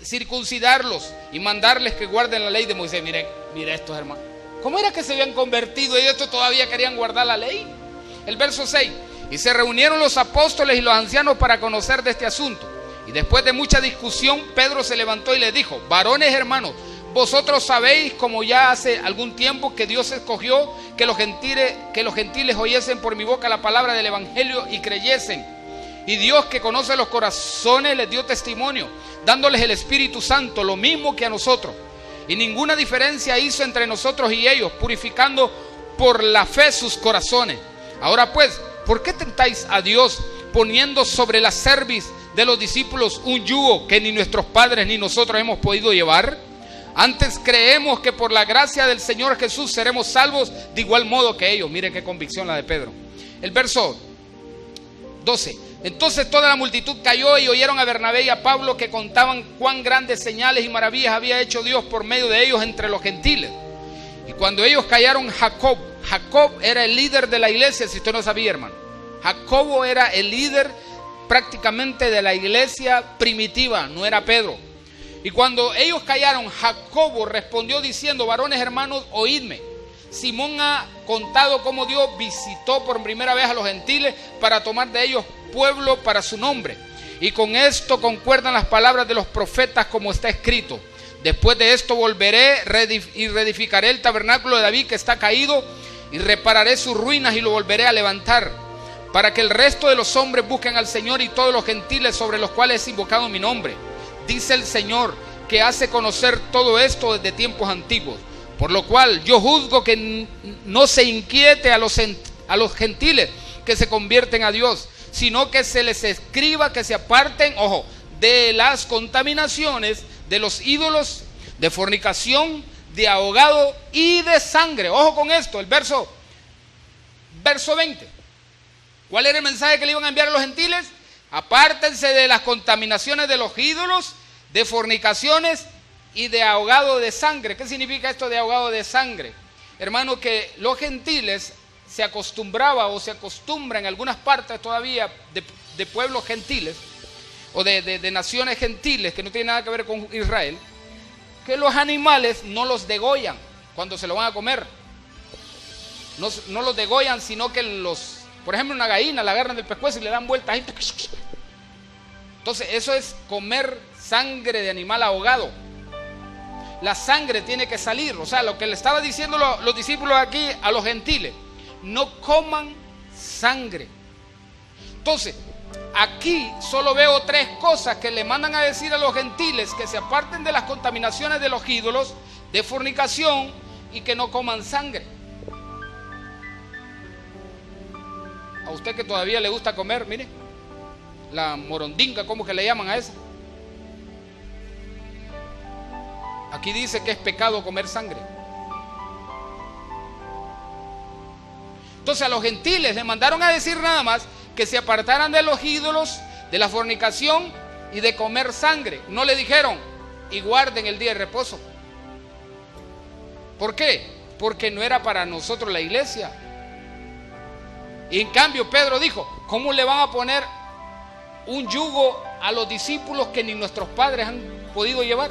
Speaker 1: circuncidarlos y mandarles que guarden la ley de Moisés. Mire estos hermanos, ¿cómo era que se habían convertido y estos todavía querían guardar la ley? El verso 6. Y se reunieron los apóstoles y los ancianos para conocer de este asunto. Y después de mucha discusión, Pedro se levantó y les dijo: varones hermanos, vosotros sabéis, como ya hace algún tiempo, que Dios escogió que los gentiles oyesen por mi boca la palabra del evangelio y creyesen. Y Dios, que conoce los corazones, les dio testimonio, dándoles el Espíritu Santo, lo mismo que a nosotros. Y ninguna diferencia hizo entre nosotros y ellos, purificando por la fe sus corazones. Ahora pues, ¿por qué tentáis a Dios, poniendo sobre la cerviz de los discípulos un yugo que ni nuestros padres ni nosotros hemos podido llevar? Antes creemos que por la gracia del Señor Jesús seremos salvos de igual modo que ellos. Mire qué convicción la de Pedro. El verso 12. Entonces toda la multitud cayó y oyeron a Bernabé y a Pablo, que contaban cuán grandes señales y maravillas había hecho Dios por medio de ellos entre los gentiles. Y cuando ellos callaron, Jacob era el líder de la iglesia. Si usted no sabía, hermano, Jacobo era el líder prácticamente de la iglesia primitiva, no era Pedro. Y cuando ellos callaron, Jacobo respondió diciendo: varones hermanos, oídme. Simón ha contado cómo Dios visitó por primera vez a los gentiles para tomar de ellos pueblo para su nombre. Y con esto concuerdan las palabras de los profetas, como está escrito: después de esto volveré y reedificaré el tabernáculo de David que está caído, y repararé sus ruinas y lo volveré a levantar, para que el resto de los hombres busquen al Señor, y todos los gentiles sobre los cuales es invocado mi nombre. Dice el Señor, que hace conocer todo esto desde tiempos antiguos. Por lo cual yo juzgo que no se inquiete a los gentiles que se convierten a Dios, sino que se les escriba que se aparten, ojo, de las contaminaciones, de los ídolos, de fornicación, de ahogado y de sangre. Ojo con esto, el verso 20. ¿Cuál era el mensaje que le iban a enviar a los gentiles? Apártense de las contaminaciones de los ídolos, de fornicaciones y de ahogado de sangre. ¿Qué significa esto de ahogado de sangre? Hermano, que los gentiles se acostumbraba o se acostumbra en algunas partes todavía de pueblos gentiles o de naciones gentiles que no tienen nada que ver con Israel, que los animales no los degollan cuando se lo van a comer. No los degollan, sino que por ejemplo, una gallina la agarran del pescuezo y le dan vueltas ahí. Entonces eso es comer sangre de animal ahogado. La sangre tiene que salir. O sea, lo que le estaba diciendo los discípulos aquí a los gentiles: no coman sangre. Entonces, aquí solo veo tres cosas que le mandan a decir a los gentiles: que se aparten de las contaminaciones de los ídolos, de fornicación, y que no coman sangre. A usted que todavía le gusta comer, mire, la morondinga, ¿cómo que le llaman a esa? Aquí dice que es pecado comer sangre. Entonces a los gentiles les mandaron a decir nada más que se apartaran de los ídolos, de la fornicación y de comer sangre. No le dijeron, y guarden el día de reposo. ¿Por qué? Porque no era para nosotros la iglesia. Y en cambio Pedro dijo, ¿cómo le van a poner un yugo a los discípulos que ni nuestros padres han podido llevar?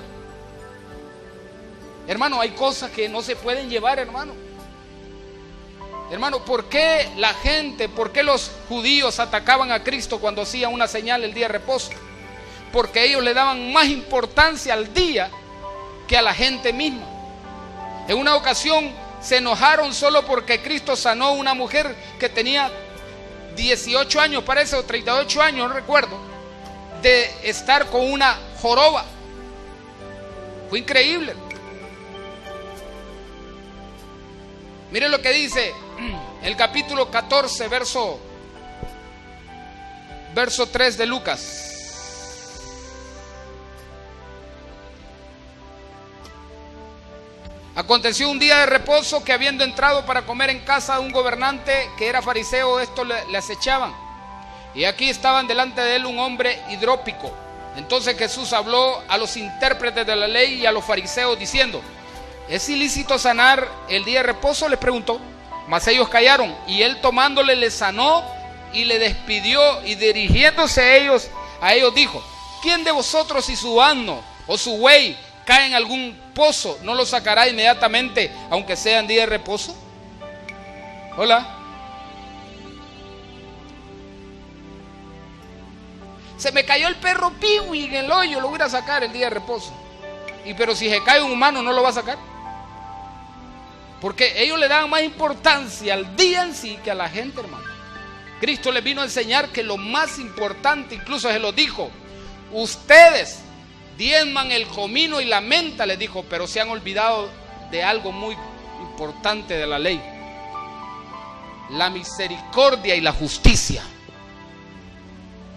Speaker 1: Hermano, hay cosas que no se pueden llevar, hermano. Hermano, ¿por qué la gente, por qué los judíos atacaban a Cristo cuando hacía una señal el día de reposo? Porque ellos le daban más importancia al día que a la gente misma. En una ocasión se enojaron solo porque Cristo sanó a una mujer que tenía 18 años, parece, o 38 años, no recuerdo, de estar con una joroba. Fue increíble. Miren lo que dice el capítulo 14, verso 3 de Lucas. Aconteció un día de reposo que, habiendo entrado para comer en casa de un gobernante que era fariseo, esto le acechaban. Y aquí estaban delante de él un hombre hidrópico. Entonces Jesús habló a los intérpretes de la ley y a los fariseos diciendo: ¿es ilícito sanar el día de reposo?, les preguntó. Mas ellos callaron, y él tomándole le sanó y le despidió, y dirigiéndose a ellos dijo: ¿quién de vosotros, si su asno o su buey cae en algún pozo, no lo sacará inmediatamente, aunque sea en día de reposo? Hola. Se me cayó el perro Piwi en el hoyo, lo voy a sacar el día de reposo. Pero si se cae un humano, ¿no lo va a sacar? Porque ellos le dan más importancia al día en sí que a la gente, hermano. Cristo les vino a enseñar que lo más importante, incluso se lo dijo: ustedes diezman el comino y la menta, les dijo, pero se han olvidado de algo muy importante de la ley: la misericordia y la justicia.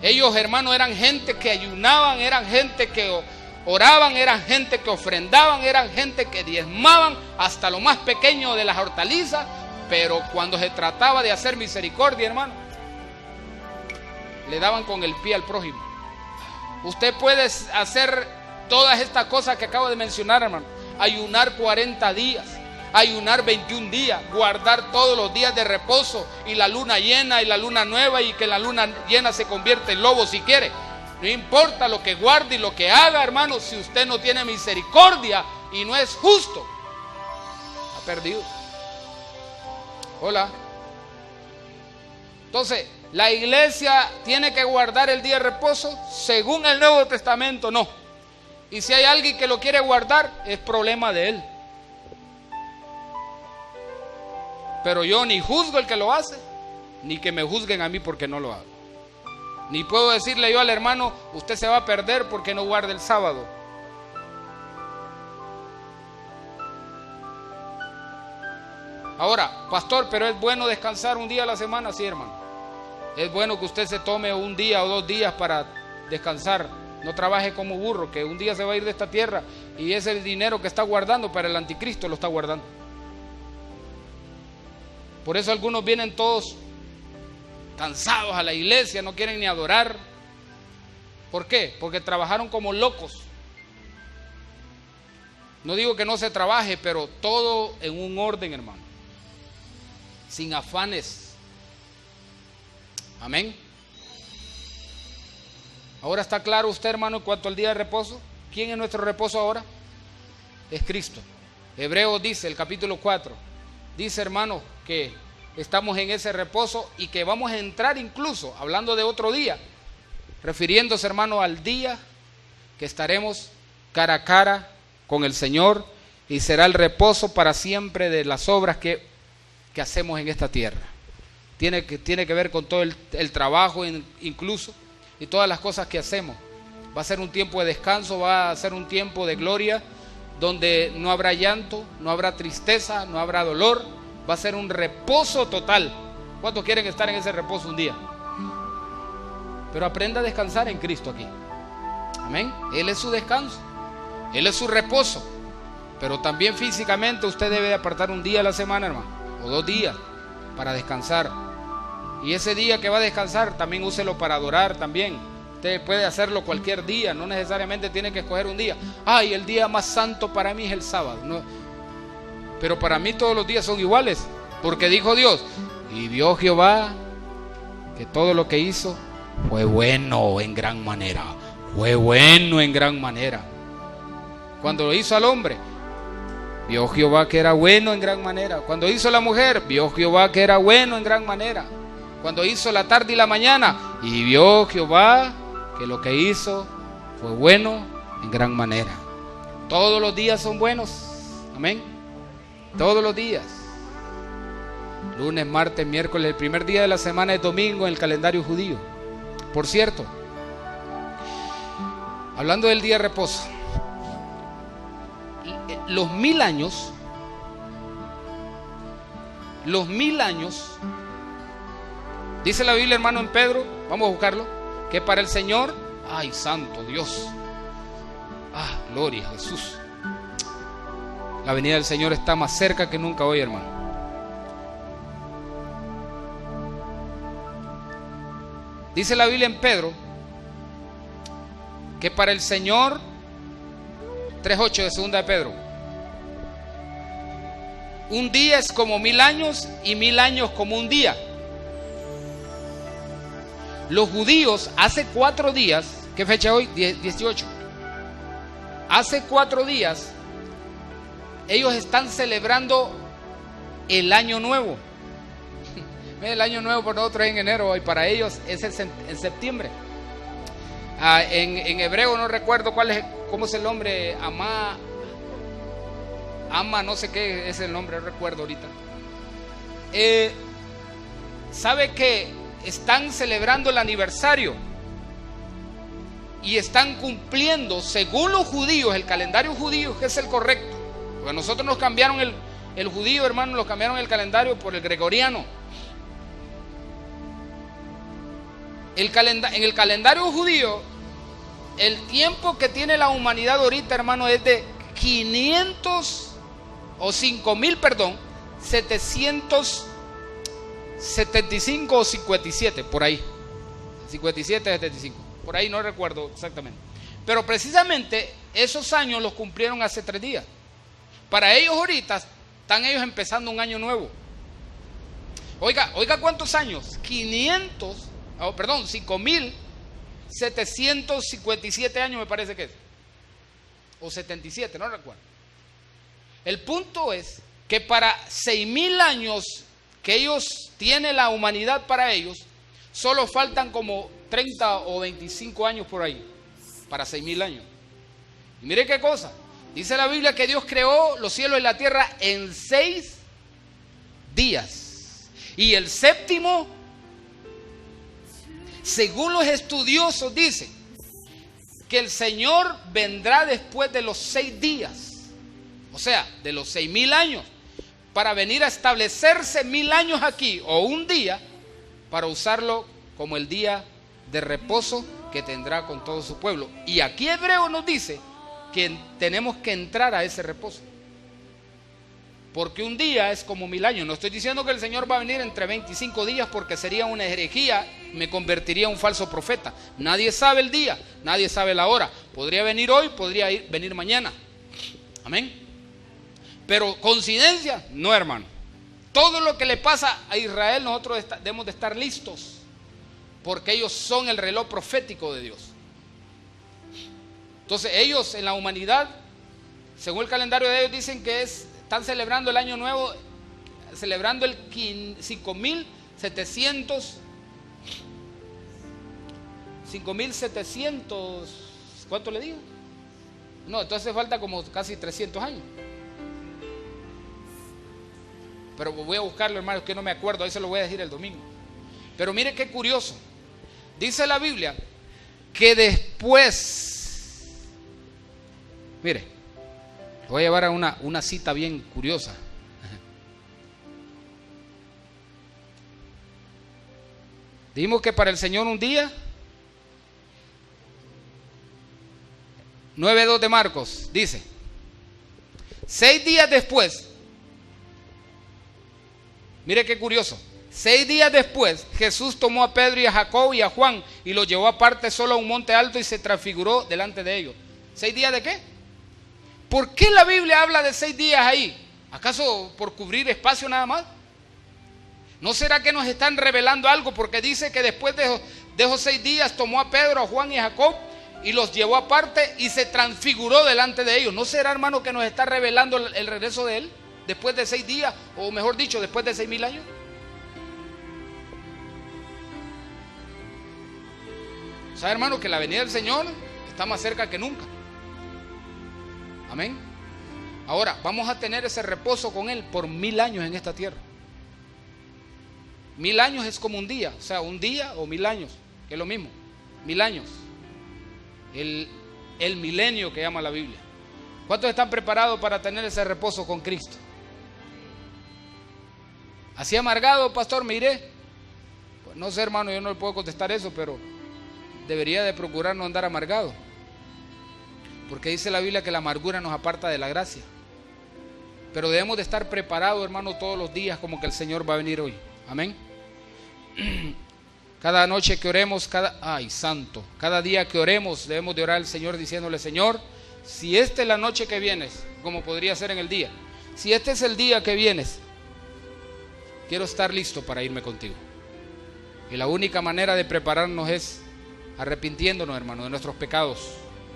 Speaker 1: Ellos, hermanos, eran gente que ayunaban, eran gente que oraban, eran gente que ofrendaban, eran gente que diezmaban hasta lo más pequeño de las hortalizas, pero cuando se trataba de hacer misericordia, hermano, le daban con el pie al prójimo. Usted puede hacer todas estas cosas que acabo de mencionar, hermano: ayunar 40 días, ayunar 21 días, guardar todos los días de reposo, y la luna llena y la luna nueva, y que la luna llena se convierte en lobo si quiere. No importa lo que guarde y lo que haga, hermano, si usted no tiene misericordia y no es justo, ha perdido. Hola. Entonces, ¿la iglesia tiene que guardar el día de reposo? Según el Nuevo Testamento, no. Y si hay alguien que lo quiere guardar, es problema de él. Pero yo ni juzgo el que lo hace, ni que me juzguen a mí porque no lo hago. Ni puedo decirle yo al hermano: usted se va a perder porque no guarda el sábado. Ahora, pastor, pero es bueno descansar un día a la semana. Sí, hermano, es bueno que usted se tome un día o 2 días para descansar. No trabaje como burro, que un día se va a ir de esta tierra, y ese dinero que está guardando para el anticristo lo está guardando. Por eso algunos vienen todos cansados a la iglesia, no quieren ni adorar. ¿Por qué? Porque trabajaron como locos. No digo que no se trabaje, pero todo en un orden, hermano, sin afanes. Amén. Ahora está claro usted, hermano, en cuanto al día de reposo. ¿Quién es nuestro reposo ahora? Es Cristo. Hebreos dice, el capítulo 4, dice, hermano, que estamos en ese reposo y que vamos a entrar, incluso hablando de otro día, refiriéndose, hermano, al día que estaremos cara a cara con el Señor, y será el reposo para siempre de las obras que hacemos en esta tierra. Tiene que ver con todo el trabajo incluso, y todas las cosas que hacemos. Va a ser un tiempo de descanso, va a ser un tiempo de gloria, donde no habrá llanto, no habrá tristeza, no habrá dolor. Va a ser un reposo total. ¿Cuántos quieren estar en ese reposo un día? Pero aprenda a descansar en Cristo aquí. Amén. Él es su descanso, Él es su reposo. Pero también físicamente usted debe de apartar un día a la semana, hermano, o 2 días para descansar. Y ese día que va a descansar también úselo para adorar también. Usted puede hacerlo cualquier día, no necesariamente tiene que escoger un día. Ay, el día más santo para mí es el sábado. No. Pero para mí todos los días son iguales, porque dijo Dios: y vio Jehová que todo lo que hizo fue bueno en gran manera. Fue bueno en gran manera. Cuando lo hizo al hombre, vio Jehová que era bueno en gran manera. Cuando hizo a la mujer, vio Jehová que era bueno en gran manera. Cuando hizo la tarde y la mañana, y vio Jehová que lo que hizo fue bueno en gran manera. Todos los días son buenos. Amén. Todos los días. Lunes, martes, miércoles. El primer día de la semana es domingo en el calendario judío. Por cierto, hablando del día de reposo, los 1000 años, dice la Biblia, hermano, en Pedro, vamos a buscarlo, que para el Señor, ay, santo Dios, gloria a Jesús, la venida del Señor está más cerca que nunca hoy, hermano. Dice la Biblia en Pedro que para el Señor, 3:8 de segunda de Pedro, un día es como 1000 años y 1000 años como un día. Los judíos hace 4 días, ¿qué fecha hoy? 18. Hace 4 días ellos están celebrando el año nuevo. El año nuevo por nosotros es en enero y para ellos es en septiembre. En hebreo no recuerdo cómo es el nombre, Ama, no sé qué es el nombre, no recuerdo ahorita. ¿Sabe que están celebrando el aniversario? Y están cumpliendo, según los judíos, el calendario judío, que es el correcto. Porque nosotros nos cambiaron el judío, hermano, nos cambiaron el calendario por el gregoriano. En el calendario judío, el tiempo que tiene la humanidad ahorita, hermano, es de 775 o 57, por ahí. 57, 75, por ahí no recuerdo exactamente. Pero precisamente esos años los cumplieron hace 3 días. Para ellos ahorita están ellos empezando un año nuevo. Oiga cuántos años, 5.757 años me parece que es, o 77, no recuerdo. El punto es que para 6.000 años que ellos tiene la humanidad para ellos, solo faltan como 30 o 25 años por ahí, para 6.000 años. Y mire qué cosa, dice la Biblia que Dios creó los cielos y la tierra en 6 días. Y el séptimo, según los estudiosos, dice que el Señor vendrá después de los 6 días. O sea, de los 6.000 años, para venir a establecerse 1000 años aquí, o un día, para usarlo como el día de reposo que tendrá con todo su pueblo. Y aquí Hebreo nos dice que tenemos que entrar a ese reposo, porque un día es como 1000 años. No estoy diciendo que el Señor va a venir entre 25 días, porque sería una herejía, me convertiría en un falso profeta. Nadie sabe el día, nadie sabe la hora. Podría venir hoy, podría venir mañana. Amén. Pero coincidencia, no, hermano. Todo lo que le pasa a Israel, nosotros debemos de estar listos, porque ellos son el reloj profético de Dios. Entonces ellos en la humanidad, según el calendario de ellos, dicen que están celebrando el año nuevo, celebrando el 5.700, ¿cuánto le digo? No, entonces falta como casi 300 años. Pero voy a buscarlo, hermano, que no me acuerdo, ahí se lo voy a decir el domingo. Pero mire qué curioso. Dice la Biblia que después, mire, voy a llevar a una cita bien curiosa. Dijimos que para el Señor un día 9:2 de Marcos, dice: 6 días después, mire qué curioso, 6 días después, Jesús tomó a Pedro y a Jacob y a Juan y los llevó aparte solo a un monte alto y se transfiguró delante de ellos. ¿6 días de qué? ¿Por qué la Biblia habla de 6 días ahí? ¿Acaso por cubrir espacio nada más? ¿No será que nos están revelando algo? Porque dice que después de esos 6 días tomó a Pedro, a Juan y a Jacob y los llevó aparte y se transfiguró delante de ellos. ¿No será, hermano, que nos está revelando el regreso de Él después de 6 días? O mejor dicho, después de 6,000 años. O sea, hermano, que la venida del Señor está más cerca que nunca. Amén. Ahora, vamos a tener ese reposo con Él por 1000 años en esta tierra. 1000 años es como un día, o sea, un día o 1000 años, que es lo mismo, 1000 años. El milenio que llama la Biblia. ¿Cuántos están preparados para tener ese reposo con Cristo? ¿Así amargado, pastor, me iré? Pues no sé, hermano, yo no le puedo contestar eso, pero debería de procurar no andar amargado. Porque dice la Biblia que la amargura nos aparta de la gracia. Pero debemos de estar preparados, hermano, todos los días como que el Señor va a venir hoy. Amén. Cada noche que oremos, cada día que oremos, debemos de orar al Señor diciéndole: Señor, si esta es la noche que vienes, como podría ser en el día, si este es el día que vienes, quiero estar listo para irme contigo. Y la única manera de prepararnos es arrepintiéndonos, hermano, de nuestros pecados.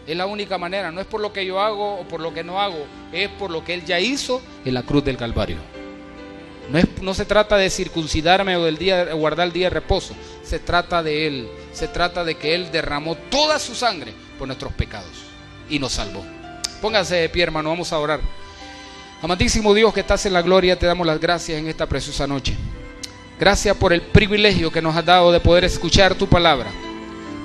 Speaker 1: Es la única manera, no es por lo que yo hago o por lo que no hago, es por lo que Él ya hizo en la cruz del Calvario. No se trata de circuncidarme o guardar el día de reposo. Se trata de Él. Se trata de que Él derramó toda su sangre por nuestros pecados y nos salvó. Póngase de pie, hermano, vamos a orar. Amantísimo Dios que estás en la gloria, te damos las gracias en esta preciosa noche. Gracias por el privilegio que nos has dado de poder escuchar tu palabra.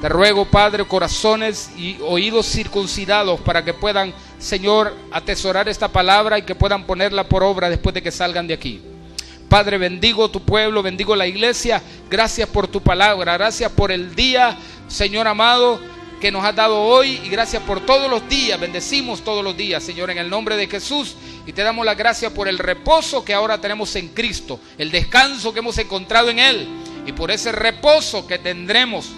Speaker 1: Te ruego, Padre, corazones y oídos circuncidados para que puedan, Señor, atesorar esta palabra y que puedan ponerla por obra después de que salgan de aquí. Padre, bendigo tu pueblo, bendigo la iglesia. Gracias por tu palabra, gracias por el día, Señor amado, que nos has dado hoy, y gracias por todos los días. Bendecimos todos los días, Señor, en el nombre de Jesús, y te damos las gracias por el reposo que ahora tenemos en Cristo, el descanso que hemos encontrado en Él, y por ese reposo que tendremos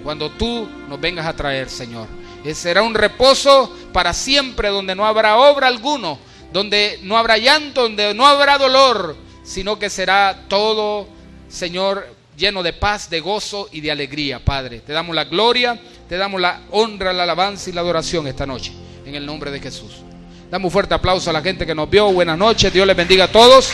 Speaker 1: cuando tú nos vengas a traer, Señor. Será un reposo para siempre, donde no habrá obra alguno, donde no habrá llanto, donde no habrá dolor, sino que será todo, Señor, lleno de paz, de gozo y de alegría, Padre. Te damos la gloria, te damos la honra, la alabanza y la adoración esta noche, en el nombre de Jesús. Damos un fuerte aplauso a la gente que nos vio. Buenas noches, Dios les bendiga a todos.